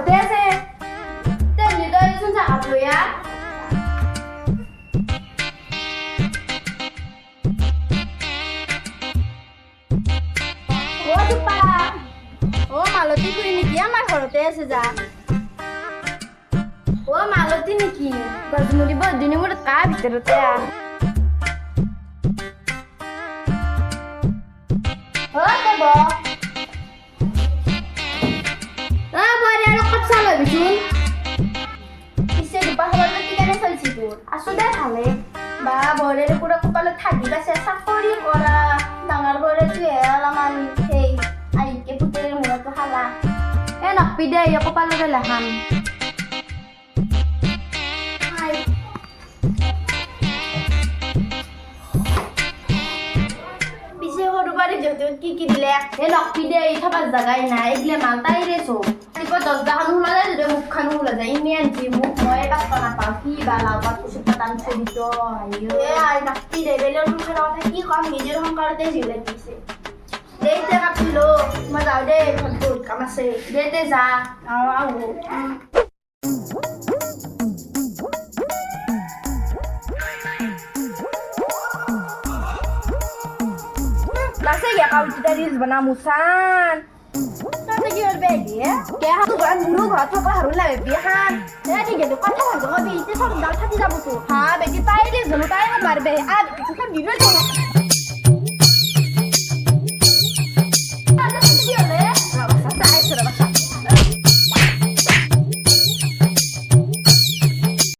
ঘৰতে আছে তে নিদয়চোন জাগাত লৈ আহ ও চুপা ও মালতী খুৰী নেকি আমাৰ ঘৰতে আছে যা ও মালতী নেকি গজমুৰি বদিনী মোৰ কা ভিতৰতে আহ ও দেব বৰে আৰু কত চাল হবিচোন পিছে দুপা খবৰ কি কেনে চলছি তোৰ আছো দে ভালে বা বৰেৰ পুৰা কপালত থাকি আছে চাকৰি কৰা ডাঙৰ বৰে তুই অলপমান সেই আইকে পুতেৰ মূৰটো খালা নকবি দে কপালতে লেখাম পিছে সৰু বাৰী য'ত কি দিলে নকবি দে থবাৰ জাগাই নাই এইগিলা মাল তাইৰে চব ৰাতিপুৱা দৰ্জাখন খোলা যায় যদি মুখখন খোলা যায় ইনে আনছি মোক মই পাত্তা নাপাওঁ কি বা লাভত কৈছো পতান চলিত নকবি দে বেলেগৰ মুখে কথা কি কম নিজৰ সংকাৰতে জিউ লাগিছে দে এতিয়া কাটিলো মই যাওঁ দে বহুত কাম আছে দে যা আহো Nasa ya kau kita reels bana musan. Nasa ki or begi ya? Kaya hatu gan bulu ghat pa harun la bebi han. Ya di gelu kata han go bi ite sam dal thati jabu to. Ha begi tai reels nu tai mar be. A tu kan video to.